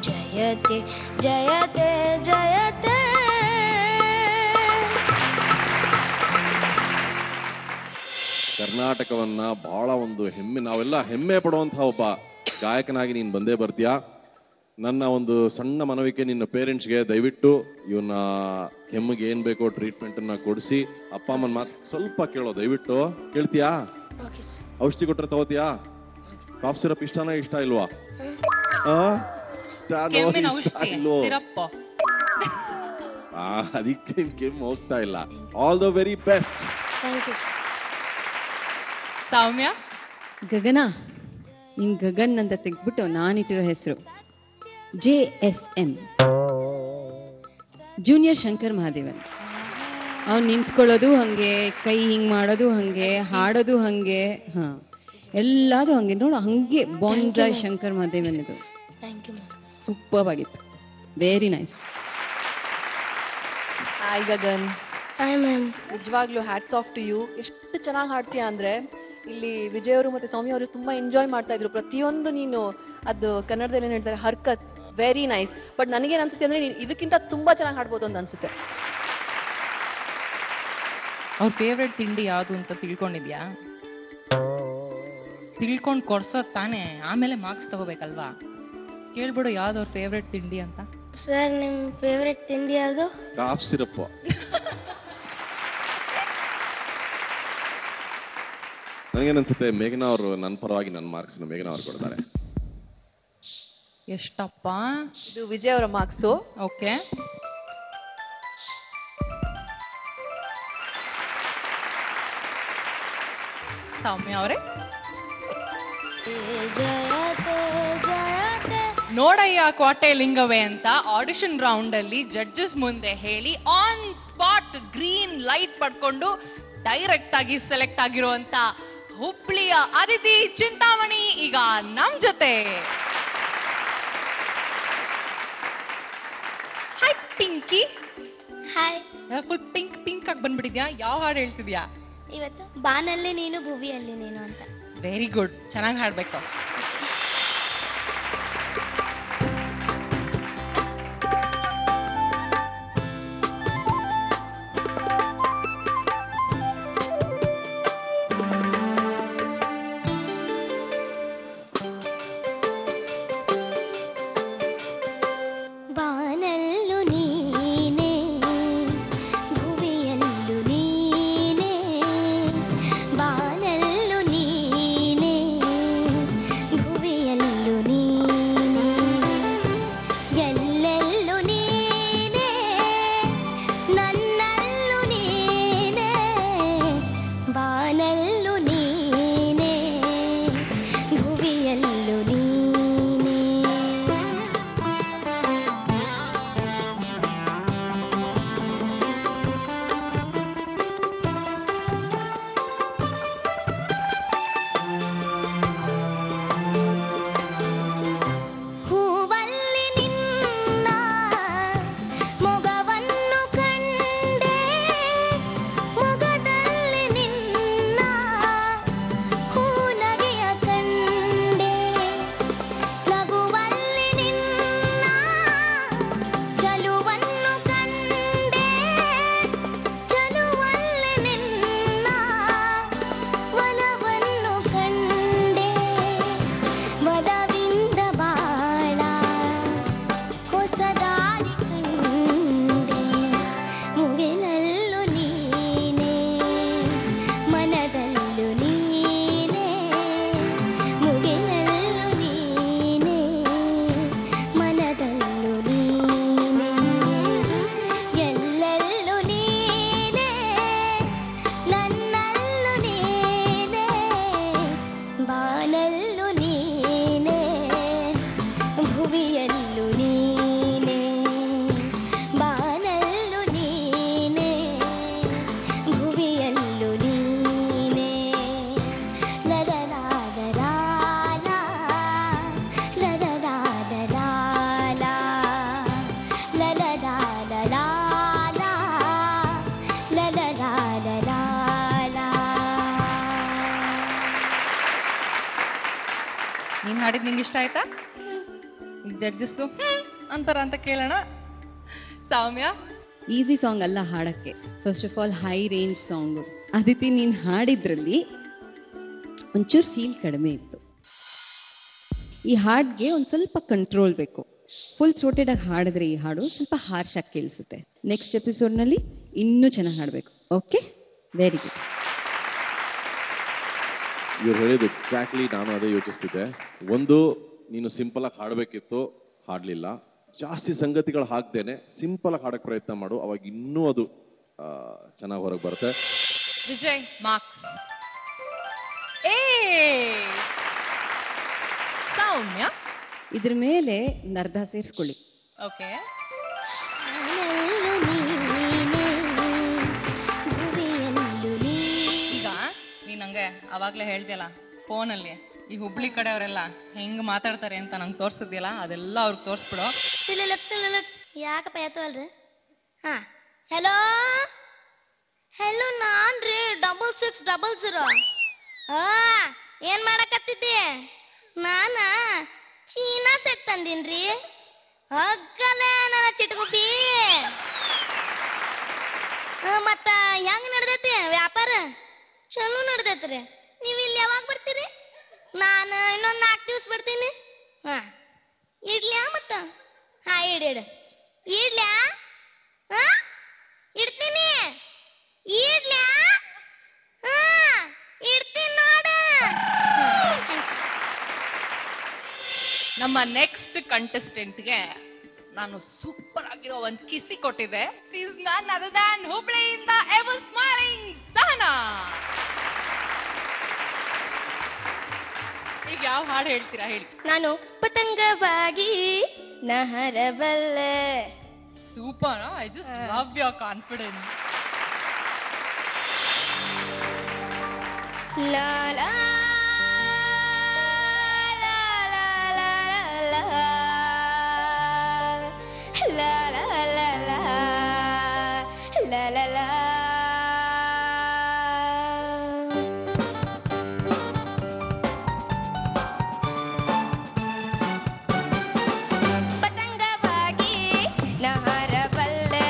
ಜಯತೆ ಜಯತೆ ಜಯತೆ. ಕರ್ನಾಟಕವನ್ನ ಬಹಳ ಒಂದು ಹೆಮ್ಮೆ, ನಾವೆಲ್ಲ ಹೆಮ್ಮೆ ಪಡುವಂತಹ ಒಬ್ಬ ಗಾಯಕನಾಗಿ ನೀನು ಬಂದೇ ಬರ್ತೀಯಾ. ನನ್ನ ಒಂದು ಸಣ್ಣ ಮನವಿಕೆ ನಿನ್ನ ಪೇರೆಂಟ್ಸ್ಗೆ, ದಯವಿಟ್ಟು ಇವನ್ನ ಕೆಮ್ಮಿಗೆ ಏನ್ ಬೇಕೋ ಟ್ರೀಟ್ಮೆಂಟ್ ಅನ್ನ ಕೊಡಿಸಿ, ಅಪ್ಪ ಅಮ್ಮನ ಮಾತು ಸ್ವಲ್ಪ ಕೇಳೋ ದಯವಿಟ್ಟು. ಕೇಳ್ತೀಯಾ? ಔಷಧಿ ಕೊಟ್ರೆ ತಗೋತೀಯಾ? ಕಾಫ್ ಸಿರಪ್ ಇಷ್ಟನಾ ಇಷ್ಟ ಇಲ್ವಾ? ಕೆಮ್ಮಿನ ಔಷಧಿ ಸಿರಪ್. ಅದಕ್ಕೆ ಕೆಮ್ಮು ಹೋಗ್ತಾ ಇಲ್ಲ. All the very best. Thank you. Soumya, Gagana, ನಿನ್ ಗಗನ್ ಅಂತ ತೆಗ್ದ್ಬಿಟ್ಟು ನಾನಿಟ್ಟಿರೋ ಹೆಸರು JSM, ಜೂನಿಯರ್ ಶಂಕರ್ ಮಹಾದೇವನ್. ಅವ್ನು ನಿಂತ್ಕೊಳ್ಳೋದು ಹಂಗೆ, ಕೈ ಹಿಂಗ್ ಮಾಡೋದು ಹಂಗೆ, ಹಾಡೋದು ಹಂಗೆ, ಹಾ ಎಲ್ಲಾದು ಹಂಗೆ. ನೋಡು ಹಂಗೆ ಬಾನ್ಸಾಯ್ ಶಂಕರ್ ಮಹಾದೇವನ್. ಇದು ಥ್ಯಾಂಕ್ ಯು. ಸೂಪರ್ ಆಗಿತ್ತು. Very nice. Hi Gagan. Hi ma'am. ನಿಜವಾಗ್ಲೂ ಹ್ಯಾಟ್ಸ್ ಆಫ್ ಟು ಯು. ಎಷ್ಟು ಚೆನ್ನಾಗಿ ಹಾಡ್ತೀಯ ಅಂದ್ರೆ, ಇಲ್ಲಿ ವಿಜಯ್ ಅವರು ಮತ್ತೆ ಸೌಮ್ಯ ಅವರು ತುಂಬಾ ಎಂಜಾಯ್ ಮಾಡ್ತಾ ಇದ್ರು ಪ್ರತಿಯೊಂದು. ನೀನು ಅದು ಕನ್ನಡದಲ್ಲಿ ಏನ್ ಹೇಳ್ತಾರೆ, ಹರ್ಕತ್, ವೆರಿ ನೈಸ್. ಬಟ್ ನನಗೇನ್ ಅನ್ಸುತ್ತೆ ಅಂದ್ರೆ, ನೀನು ಇದಕ್ಕಿಂತ ತುಂಬಾ ಚೆನ್ನಾಗಿ ಹಾಡ್ಬೋದು ಅಂತ ಅನ್ಸುತ್ತೆ. ಅವ್ರ ಫೇವ್ರೆಟ್ ತಿಂಡಿ ಯಾವುದು ಅಂತ ತಿಳ್ಕೊಂಡಿದ್ಯಾ? ತಿಳ್ಕೊಂಡು ಕೊಡ್ಸೋದ್ ತಾನೇ, ಆಮೇಲೆ ಮಾರ್ಕ್ಸ್ ತಗೋಬೇಕಲ್ವಾ? ಕೇಳ್ಬಿಡು ಯಾವ್ದು ಅವ್ರ ಫೇವ್ರೆಟ್ ತಿಂಡಿ ಅಂತ. ಸರ್, ನಿಮ್ ಫೇವ್ರೆಟ್ ತಿಂಡಿ ಯಾವುದು? Calf syrup. ನನಗೇನನ್ಸುತ್ತೆ, ಮೇಘನಾ ಅವರು ನನ್ನ ಪರವಾಗಿ ನನ್ನ ಮಾರ್ಕ್ಸ್ ಮೇಘನಾ ಅವ್ರು ಕೊಡ್ತಾರೆ. ಎಷ್ಟಪ್ಪ? ಇದು ವಿಜಯ್ ಅವರ ಮಾರ್ಕ್ಸು. ಓಕೆ, ಸೌಮ್ಯ ಅವರೇ ಜಯತೆ ಜಯತೆ. ನೋಡಯ್ಯ ಕೋಟೆ ಲಿಂಗವೇ ಅಂತ ಆಡಿಷನ್ ರೌಂಡ್ ಅಲ್ಲಿ ಜಡ್ಜಸ್ ಮುಂದೆ ಹೇಳಿ ಆನ್ ಸ್ಪಾಟ್ ಗ್ರೀನ್ ಲೈಟ್ ಪಡ್ಕೊಂಡು ಡೈರೆಕ್ಟ್ ಆಗಿ ಸೆಲೆಕ್ಟ್ ಆಗಿರುವಂತ ಹುಬ್ಳಿಯ ಅದಿತಿ ಚಿಂತಾಮಣಿ ಈಗ ನಮ್ ಜೊತೆ. Hi Pinky. Hi. Full pink pink ಆಗಿ ಬಂದ್ಬಿಟ್ಟಿದ್ಯಾ. ಯಾವ ಹಾಡು ಹೇಳ್ತಿದ್ಯಾ ಇವತ್ತು? ಬಾನಲ್ಲಿ ನೀನು ಭುವಿಯಲ್ಲಿ ನೀನು ಅಂತ. ವೆರಿ ಗುಡ್, ಚೆನ್ನಾಗಿ ಹಾಡ್ಬೇಕು. ಬಾನಲ್ಲು ನೀನೆ ಭುವಿಯಲ್ಲು ನೀನೆ, ಬಾನಲ್ಲು ನೀನೆ ನೀನ್ ಹಾಡಿದ್ ನಿಂಗೆ ಇಷ್ಟ ಆಯ್ತಾ? ಜಡ್ಜಸ್ಸು ಅಂತಾರ ಅಂತ ಕೇಳೋಣ. ಸೌಮ್ಯ, ಈಸಿ ಸಾಂಗ್ ಅಲ್ಲ ಹಾಡಕ್ಕೆ. First of all high range song. Aditi ನೀನ್ ಹಾಡಿದ್ರಲ್ಲಿ ಒಂಚೂರು ಫೀಲ್ ಕಡಿಮೆ ಇತ್ತು. ಈ ಹಾಡ್ಗೆ ಒಂದ್ ಸ್ವಲ್ಪ ಕಂಟ್ರೋಲ್ ಬೇಕು. ಫುಲ್ ಥ್ರೋಟೆಡ್ ಆಗಿ ಹಾಡಿದ್ರೆ ಈ ಹಾಡು ಸ್ವಲ್ಪ ಹಾರ್ಶ್ ಆಗಿ ಕೇಳಿಸುತ್ತೆ. ನೆಕ್ಸ್ಟ್ ಎಪಿಸೋಡ್ ನಲ್ಲಿ ಇನ್ನೂ ಚೆನ್ನಾಗಿ ಹಾಡ್ಬೇಕು. Okay, very good. ಇವ್ರು ಹೇಳಿದ್ದು ಎಕ್ಸಾಕ್ಟ್ಲಿ ನಾನು ಅದೇ ಯೋಚಿಸ್ತಿದ್ದೆ. ಒಂದು, ನೀನು ಸಿಂಪಲ್ ಆಗಿ ಹಾಡಬೇಕಿತ್ತು, ಹಾಡ್ಲಿಲ್ಲ. ಜಾಸ್ತಿ ಸಂಗತಿಗಳು ಹಾಕ್ದೇನೆ ಸಿಂಪಲ್ ಆಗಿ ಹಾಡಕ್ ಪ್ರಯತ್ನ ಮಾಡು, ಅವಾಗ ಇನ್ನೂ ಅದು ಚೆನ್ನಾಗಿ ಹೊರಗೆ ಬರುತ್ತೆ. ವಿಜಯ್ ಮಾರ್ಕ್ಸ್. ಏ ಸೌಮ್ಯ, ಇದ್ರ ಮೇಲೆ ಅರ್ಧ ಸೇರಿಸ್ಕೊಳ್ಳಿ. ಓಕೆ. ಈಗ ನೀನ್ ನಂಗೆ ಅವಾಗ್ಲೇ ಹೇಳ್ದಿಯಲ್ಲ ಫೋನಲ್ಲಿ, ಈ ಹುಬ್ಳಿ ಕಡೆಯವರೆಲ್ಲ ಹೆಂಗ್ ಮಾತಾಡ್ತಾರೆ ಅಂತ ನಂಗೆ ತೋರ್ಸಿದ್ಯಲ್ಲ, ಅದೆಲ್ಲ ಅವ್ರಿಗೆ ತೋರ್ಸ್ಬಿಡು. ಯಾಕಪ್ಪ ಯಾತವಲ್ರಿ? ಹಾ, ಹೆಲೋ ಹೆಲೋ, ನಾನ್ರಿ 6600. ಹಾ, ಏನ್ ಮಾಡಕತ್ತಿದ್ದಿ? ನಾನ ಚೀನಾ ಸೆಟ್ ತಂದೀನ್ರಿ. ಹಗ್ಗಲೇ ನನ್ನ ಚಿಟ್ಗುಬ್ಬಿ. ಮತ್ತ ಹೆಂಗ್ ನಡ್ದೈತಿ ವ್ಯಾಪಾರ? ಚಲೋ ನಡ್ದೈತ್ರಿ. ನೀವ್ ಇಲ್ಲಿ ಯಾವಾಗ ಬರ್ತೀರಿ? ನಾನು ಇನ್ನೊಂದ್ 4 ದಿವಸ ಬರ್ತೀನಿ. ಹಾ, ಇಡ್ಲ್ಯಾ ಮತ್ತ? ಹಾ, ಇಡ್ ಇಡ್ಲ್ಯಾ? ಹಾ, ಇಡ್ತೀನಿ. ಇಡ್ಲ್ಯಾ? ಹಾ, ಇಡ್ತೀನಿ ನೋಡ. ನಮ್ಮ ನೆಕ್ಸ್ಟ್ ಕಂಟೆಸ್ಟೆಂಟ್ಗೆ ನಾನು ಸೂಪರ್ ಆಗಿರೋ ಒಂದ್ ಕಿಸಿ ಕೊಟ್ಟಿದ್ದೆ. She's none other than ಹುಬ್ಳಿಯಿಂದ ಎವರ್ ಸ್ಮೈಲಿಂಗ್ ಸಹನಾ. ಈಗ ಯಾವ ಹಾಡು ಹೇಳ್ತೀರಾ ಹೇಳಿ? ನಾನು ಪತಂಗವಾಗಿ ನಹರಬಲ್ಲೆ. Super. I just love your confidence. ಲಾ ಲಾ ಲಾ ಲಾ ಲಾ ಲಾ ಲಾ ಲಾ ಲಾ ಲಾ ಲಾ. ಪತಂಗವಾಗಿ ನಹರಬಲ್ಲೆ,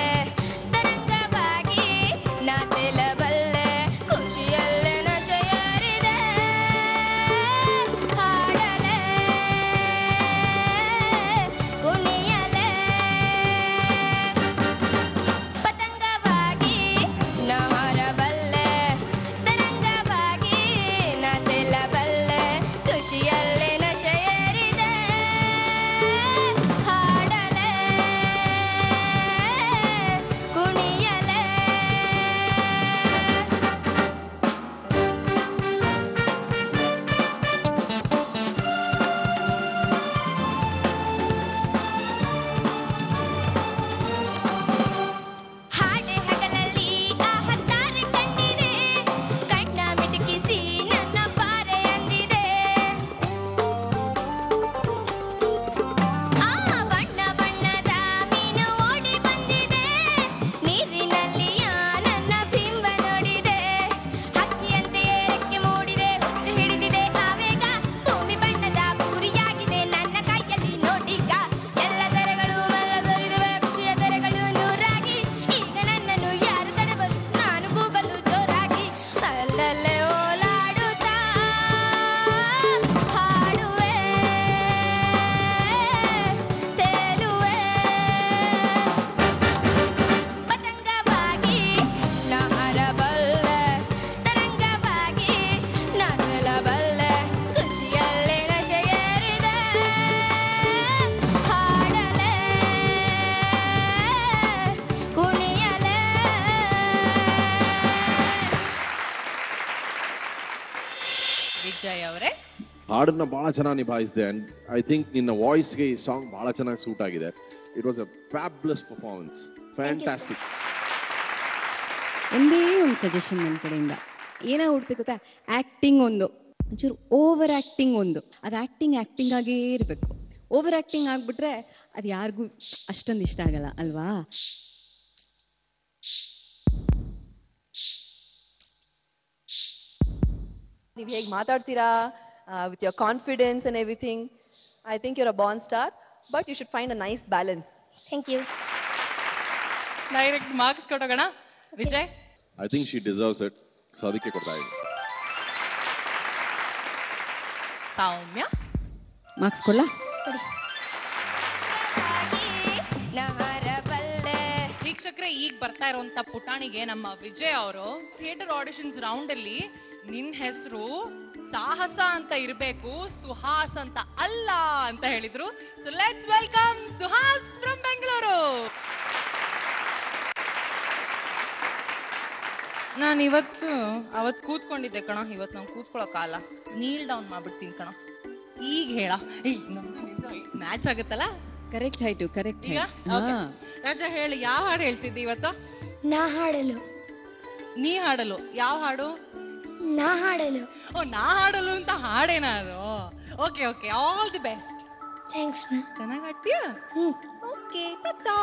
ತರಂಗವಾಗಿ ನಾ ತೇಲಬಲ್ಲೆ, ಖುಷಿಯಲ್ಲೇ ನಶೆಯರಿದೆ ಹಾಡಲೆ ಕುಣಿಯಲೆ. ಪತಂಗವಾಗಿ ನಹರಬಲ್ಲೆ, ತರಂಗವಾಗಿ ನಾ ತೇಲಬಲ್ಲೆ, ಖುಷಿಯಲ್ಲೇ ನಶೆಯರಿದೆ ಹಾಡಲೆ ಕುಣಿಯಲೆ. ಹಾಡೆ ಹಗಲಲ್ಲಿ ಆ ಹತ್ತಾರೆ ಕಂಡಿದೆ, ಕಣ್ಣ ಮಿಟುಕಿಸಿ ನನ್ನ ಪಾರೆ ಅಂದಿದೆ. ಆ ಬಣ್ಣ ಬಣ್ಣದ ಮೀನು ಓಡಿ ಬಂದಿದೆ, ನೀರಿನಲ್ಲಿಯ ನನ್ನ ಬಿಂಬ ನೋಡಿದೆ. ಹಕ್ಕಿಯಂತೆ ರೆಕ್ಕೆ ಮೂಡಿದೆ, ಹುಚ್ಚು ಹಿಡಿದಿದೆ ಆವೇಗ, ಭೂಮಿ ಬಣ್ಣದ ಗುರಿಯಾಗಿದೆ ನನ್ನ ಕೈಯಲ್ಲಿ ನೋಡೀಗ. ಎಲ್ಲ ತೆರೆಗಳು ಮೆಲ್ಲ ದೊರೆದಿವೆ, ಖುಷಿಯ ತೆರೆಗಳು ನೂರಾಗಿ. ಈಗ ನನ್ನನ್ನು ಯಾರು ತಡೆಬರು, ನಾನು ಕೂಗಲು ಜೋರಾಗಿ. ಅಲ್ಲಲ್ಲೇ ಓಲಾಡುತ್ತಾ ಹಾಡುವೆ, ತೇಲುವೆ. ಪತಂಗವಾಗಿ ನಾ ಹಾರಬಲ್ಲೆ, ತರಂಗವಾಗಿ ನಾ ತೇಲಬಲ್ಲೆ, ಖುಷಿಯಲ್ಲೇ ನಶೆಯೇರಿದೆ ಹಾಡಲೆ ಕುಣಿಯಲೆ. ವಿಜಯ್ ಅವರೇ, ಹಾಡನ್ನ ಬಹಳ ಚೆನ್ನಾಗಿ ನಿಭಾಯಿಸಿದೆ. ಅಂಡ್ ಐ ಥಿಂಕ್ ನಿನ್ನ ವಾಯ್ಸ್ಗೆ ಈ ಸಾಂಗ್ ಬಹಳ ಚೆನ್ನಾಗಿ ಸೂಟ್ ಆಗಿದೆ. It was a fabulous performance, fantastic. ಒಂದೇ ಒಂದು ಸಜೆಷನ್ ನನ್ನ ಕಡೆಯಿಂದ. ಏನಾಗ್ಬಿಡ್ತು ಗೊತ್ತಾ, ಆಕ್ಟಿಂಗ್ ಒಂಚೂರು ಓವರ್ ಆಕ್ಟಿಂಗ್ ಅದು ಆಕ್ಟಿಂಗ್ ಆಗೇ ಇರಬೇಕು. ಓವರ್ ಆಕ್ಟಿಂಗ್ ಆಗ್ಬಿಟ್ರೆ ಅದು ಯಾರಿಗೂ ಅಷ್ಟೊಂದು ಇಷ್ಟ ಆಗಲ್ಲ ಅಲ್ವಾ? ನೀವ್ ಹೇಗ್ ಮಾತಾಡ್ತೀರಾ, with your confidence and everything. I think you're a born star, but you should find a nice balance. Thank you. Direct marks ಕೊಟ್ಟೋಗೋಣ. Vijay, I think she deserves it, so ಅದಕ್ಕೆ ಕೊಡ್ತಾ ಇದ್ದೀನಿ. ಸೌಮ್ಯ, ಮಾರ್ಕ್ಸ್ ಕೊಡ್ಲಾ? ವೀಕ್ಷಕರೇ, ಈಗ ಬರ್ತಾ ಇರುವಂತ ಪುಟಾಣಿಗೆ ನಮ್ಮ ವಿಜಯ್ ಅವರು ಥಿಯೇಟರ್ ಆಡಿಷನ್ಸ್ ರೌಂಡ್ ಅಲ್ಲಿ ನಿನ್ ಹೆಸರು ಸಾಹಸ ಅಂತ ಇರಬೇಕು, ಸುಹಾಸ್ ಅಂತ ಅಲ್ಲ ಅಂತ ಹೇಳಿದ್ರು. So let's welcome Suhas from Bengaluru. ನಾನು ಅವತ್ತು ಕೂತ್ಕೊಂಡಿದ್ದೆ ಕಣ, ಇವತ್ತು ನಾನು ಕೂತ್ಕೊಳ್ಳೋಕಾಲ, ನೀಲ್ ಡೌನ್ ಮಾಡ್ಬಿಡ್ತೀನಿ ಕಣ. ಈಗ ಹೇಳ, ಮ್ಯಾಚ್ ಆಗುತ್ತಲ್ಲ. ಕರೆಕ್ಟ್ ಆಯ್ತು, ಕರೆಕ್ಟ್. ಈಗ ರಾಜ ಹೇಳಿ, ಯಾವ ಹಾಡು ಹೇಳ್ತಿದ್ದೆ ಇವತ್ತು? ನಾ ಹಾಡಲು. ನೀ ಹಾಡಲು? ಯಾವ ಹಾಡು? ನಾ ಹಾಡಲು. ಓ, ನಾ ಹಾಡಲು ಅಂತ ಹಾಡೇನ ಅದು? Okay okay, all the best. Thanks ma'am. ಚೆನ್ನಾಗಿ ಹಾಡ್ತೀಯಾ? ಓಕೆ, ಟಾಟಾ.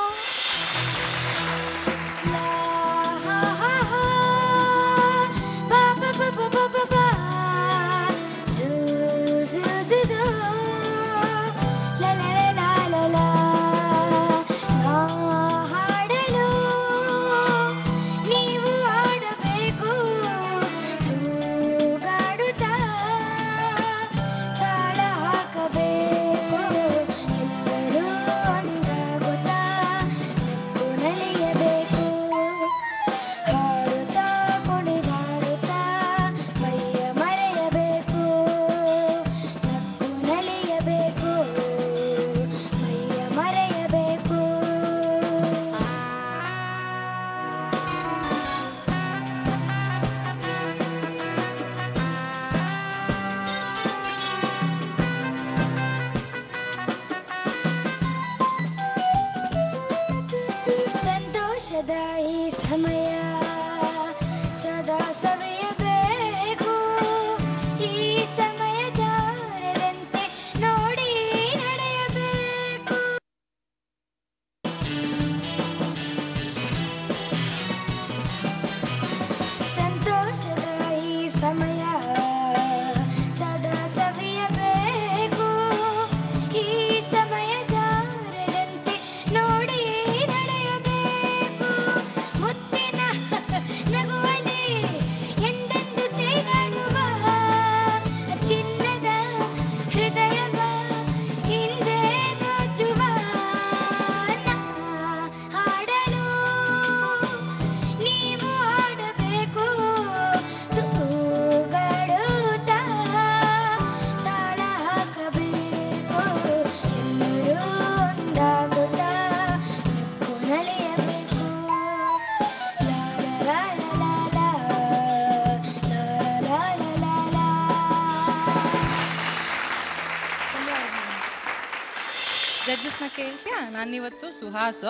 ಜಡ್ಜಸ್ನ ಕೇಳ್ತೀಯಾ? ನಾನಿವತ್ತು ಸುಹಾಸ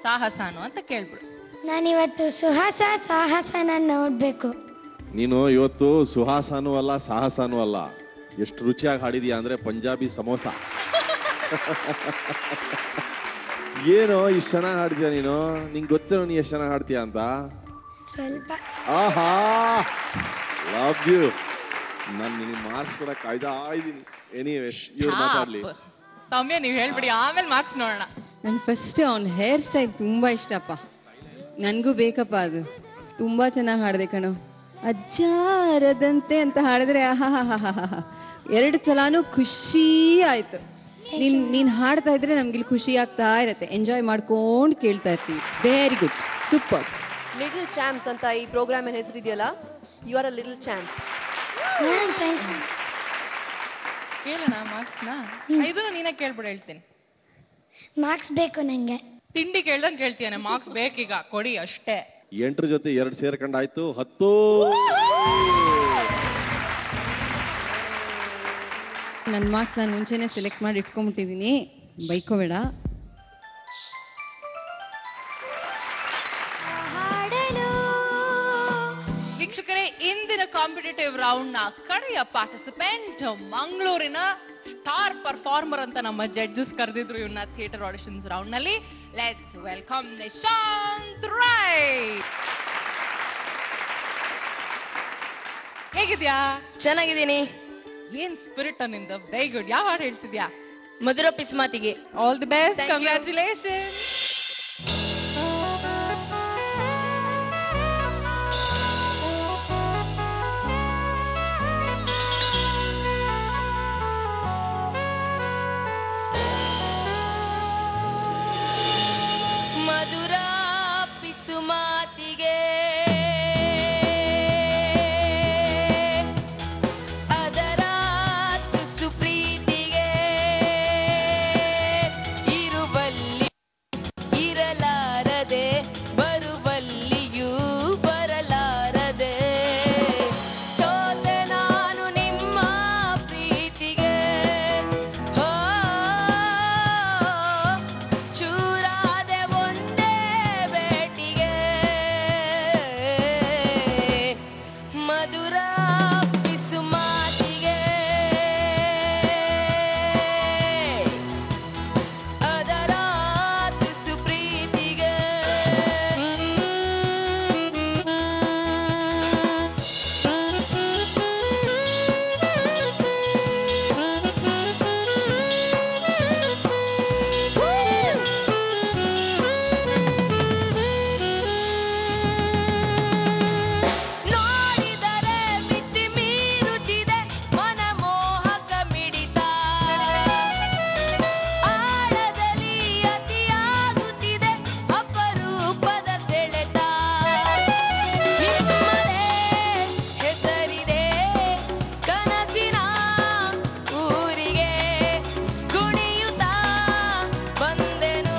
ಸಾಹಸನು ಅಂತ ಕೇಳ್ಬಿಡು. ನಾನಿವತ್ತು ಸುಹಾಸ ಸಾಹಸನ ನೋಡ್ಬೇಕು. ನೀನು ಇವತ್ತು ಸುಹಾಸನೂ ಅಲ್ಲ ಸಾಹಸನೂ ಅಲ್ಲ, ಎಷ್ಟು ರುಚಿಯಾಗಿ ಹಾಡಿದೀಯ ಅಂದ್ರೆ ಪಂಜಾಬಿ ಸಮೋಸ. ಏನೋ ಇಷ್ಟು ಚೆನ್ನಾಗಿ ಹಾಡ್ತೀಯ ನೀನು, ನಿಂಗೆ ಗೊತ್ತೇನೋ ನೀ ಎಷ್ಟು ಚೆನ್ನಾಗಿ ಹಾಡ್ತೀಯ ಅಂತ. ಸ್ವಲ್ಪ. ಆಹಾ, ಲವ್ ಯು. ನಾನು ನಿನಗೆ ಮಾರ್ಕ್ಸ್ ಕೊಡಕ್ ಕಾಯ್ದಾ ಇದ್ದೀನಿ. ಎನಿವೇಸ್, ಇವ್ರು ಮಾತಾಡ್ಲಿ. ಸೌಮ್ಯ, ನೀವು ಹೇಳ್ಬಿಡಿ, ಆಮೇಲೆ ಮಾರ್ಕ್ಸ್ ನೋಡೋಣ. ನನ್ ಫಸ್ಟ್ ಅವ್ನ ಹೇರ್ ಸ್ಟೈಲ್ ತುಂಬಾ ಇಷ್ಟಪ್ಪ, ನನ್ಗೂ ಬೇಕಪ್ಪ ಅದು. ತುಂಬಾ ಚೆನ್ನಾಗಿ ಹಾಡ್ದೆ ಕಣೋ. ಅಜ್ಜಾರದಂತೆ ಅಂತ ಹಾಡಿದ್ರೆ ಆಹಾ, 2 ಸಲಾನು ಖುಷಿ ಆಯ್ತು. ನೀನ್ ಹಾಡ್ತಾ ಇದ್ರೆ ನಮ್ಗಿಲ್ಲಿ ಖುಷಿ ಆಗ್ತಾ ಇರತ್ತೆ, ಎಂಜಾಯ್ ಮಾಡ್ಕೊಂಡು ಕೇಳ್ತಾ ಇರ್ತೀವಿ. Very good, super. Little champs ಅಂತ ಈ ಪ್ರೋಗ್ರಾಮ್ ಏನ್ ಹೆಸರಿದೆಯಲ್ಲ, you are a little champ. ಕೇಳೋಣ ಮಾರ್ಕ್ಸ್ನ? ಇದನ್ನು ನೀನೇ ಕೇಳ್ಬಿಡು, ಹೇಳ್ತೀನಿ. ಮಾರ್ಕ್ಸ್ ಬೇಕು ನಂಗೆ. ತಿಂಡಿ ಕೇಳ್ದಂಗೆ ಕೇಳ್ತೀಯಾನೆ, ಮಾರ್ಕ್ಸ್ ಬೇಕೀಗ, ಕೊಡಿ ಅಷ್ಟೇ. 8 ಜೊತೆ 2 ಸೇರ್ಕೊಂಡಾಯ್ತು, 10. ನನ್ನ ಮಾರ್ಕ್ಸ್ ನಾನು ಮುಂಚೆನೆ ಸೆಲೆಕ್ಟ್ ಮಾಡಿ ಇಟ್ಕೊಂಡ್ಬಿಟ್ಟಿದ್ದೀನಿ, ಬೈಕೋಬೇಡ. ವೀಕ್ಷಕರೇ, ಇಂದಿನ ಕಾಂಪಿಟೇಟಿವ್ ರೌಂಡ್ ನ ಕಡೆಯ ಪಾರ್ಟಿಸಿಪೆಂಟ್, ಮಂಗಳೂರಿನ ಸ್ಟಾರ್ ಪರ್ಫಾರ್ಮರ್ ಅಂತ ನಮ್ಮ ಜಡ್ಜಸ್ ಕರೆದಿದ್ರು ಇವನ್ನ ಥಿಯೇಟರ್ ಆಡಿಷನ್ಸ್ ರೌಂಡ್ ನಲ್ಲಿ. Let's welcome Nishanth Rai. ಹೇಗಿದ್ಯಾ? ಚೆನ್ನಾಗಿದ್ದೀನಿ. ಏನ್ ಸ್ಪಿರಿಟ್ ನಿಂದ. Very good. ಯಾವ ಹಾಡು ಹೇಳ್ತಿದ್ಯಾ? ಮಧುರ ಪಿಸ್ಮಾತಿಗೆ. All the best. Thank you. Congratulation. ಮಧುರ ಪಿಸುಮಾತಿಗೆ ಅದರ ತುಸು ಪ್ರೀತಿಗೆ ಇರುವಲ್ಲಿ ಇರಲಾರದೆ ಬರುವಲ್ಲಿಯೂ ಬರಲಾರದೆ ಸೋತೆ ನಾನು ನಿಮ್ಮ ಪ್ರೀತಿಗೆ. ಹೋ ಚೂರಾದೆ ಒಂದೇ ಬೇಟಿಗೆ ಮಧುರ ಪಿಸುಮಾತಿಗೆ ಅದರ ತುಸು ಪ್ರೀತಿಗೆ. ನೋಡಿದರೆ ಮಿತಿ ಮೀರುತ್ತಿದೆ ಮನಮೋಹಕ ಮಿಡಿತ, ಆಳದಲ್ಲಿ ಅತಿಯಾಗುತ್ತಿದೆ ಅಪರೂಪದ ಸೆಳೆತ. ನಿಮ್ಮದೇ ಹೆಸರಿದೆ ಕನಸಿನ ಊರಿಗೆ ಕುಣಿಯುತ್ತಾ ಬಂದೆನು.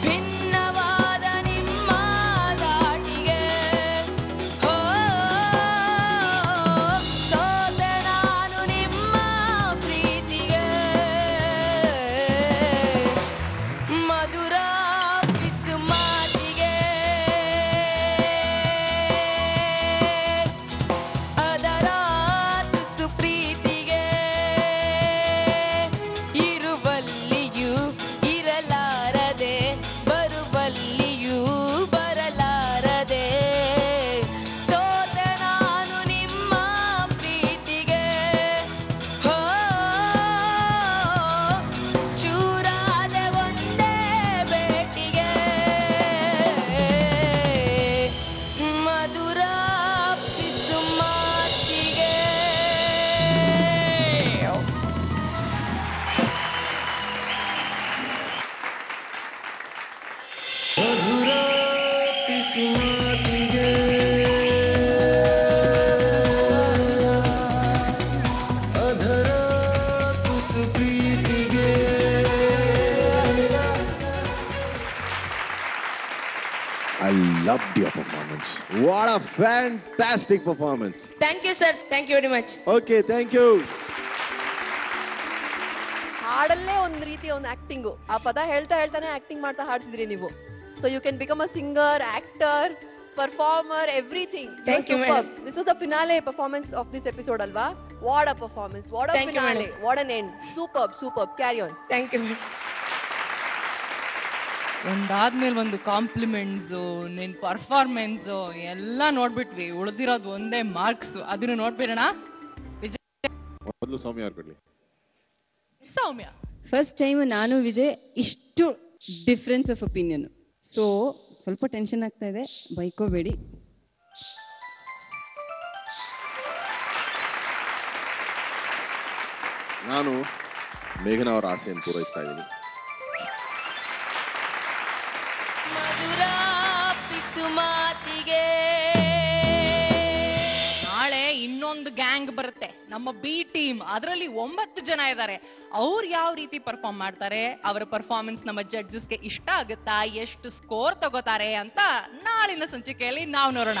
ಭಿನ್ನವಾದ ನಿಮ್ಮ ದಾಟಿಗೆ ಹೋ ಸೋತೆ ನಾನು ನಿಮ್ಮ ಪ್ರೀತಿಗೆ. ಮಧುರ ಪಿಸುಮಾತಿಗೆ ಅದರ ತುಸು ಪ್ರೀತಿಗೆ ಇರುವಲ್ಲಿಯೂ ಇರಲಾರದೆ ಬರುವಲ್ಲಿಯೂ ಬರಲಾರದೆ ಸೋತೆ ನಾನು ನಿಮ್ಮ ಪ್ರೀತಿಗೆ. ಹೋ ಚೂರಾದೆ ಒಂದೇ ಬೇಟಿಗೆ ಮಧುರ ಪಿಸುಮಾತಿಗೆ. I loved your performance. What a fantastic performance. Thank you sir. Thank you very much. Okay, thank you. ಹಾಡಲ್ಲೇ ಒಂದ್ ರೀತಿಯ ಒಂದು ಆಕ್ಟಿಂಗು. ಆ ಪದ ಹೇಳ್ತಾ ಹೇಳ್ತಾನೆ ಆಕ್ಟಿಂಗ್ ಮಾಡ್ತಾ ಹಾಡ್ತಿದ್ರಿ ನೀವು. So you can become a singer, actor, performer, everything. Thank you, madam. This was the finale performance of this episode ಅಲ್ವಾ? What a performance, what a Thank you, finale, madam. What an end. Super. Carry on. Thank you. ಒಂದಾದ್ಮೇಲೆ ಒಂದು compliments, ನಿನ್ performance ಎಲ್ಲ ನೋಡ್ಬಿಟ್ವಿ. ಉಳಿದಿರೋದು ಒಂದೇ marks. ಅದನ್ನು ನೋಡ್ಬಿಡೋಣ. ಮೊದಲು ಸೌಮ್ಯ ಅವ್ರು ಕೊಡ್ಲಿ. ಸೌಮ್ಯ, ಫಸ್ಟ್ ಟೈಮ್ ನಾನು ವಿಜಯ್ ಇಷ್ಟು ಡಿಫ್ರೆನ್ಸ್ ಆಫ್ ಒಪಿನಿಯನ್. ಸೊ ಸ್ವಲ್ಪ ಟೆನ್ಷನ್ ಆಗ್ತಾ ಇದೆ, ಬೈಕೋಬೇಡಿ. ನಾನು ಮೇಘನಾ ಅವರ ಆಸೆಯನ್ನು ಪೂರೈಸ್ತಾ ಇದ್ದೀನಿ. ಮಧುರ ಪಿಸುಮಾತಿಗೆ ನಾಳೆ ಇನ್ನೊಂದು ಗ್ಯಾಂಗ್ ಬರುತ್ತೆ, ನಮ್ಮ ಬಿ ಟೀಮ್. ಅದರಲ್ಲಿ 9 ಜನ ಇದ್ದಾರೆ. ಅವ್ರು ಯಾವ ರೀತಿ ಪರ್ಫಾರ್ಮ್ ಮಾಡ್ತಾರೆ, ಅವರ ಪರ್ಫಾರ್ಮೆನ್ಸ್ ನಮ್ಮ ಜಡ್ಜಸ್ಗೆ ಇಷ್ಟ ಆಗುತ್ತಾ, ಎಷ್ಟು ಸ್ಕೋರ್ ತಗೋತಾರೆ ಅಂತ ನಾಳಿನ ಸಂಚಿಕೆಯಲ್ಲಿ ನಾವು ನೋಡೋಣ.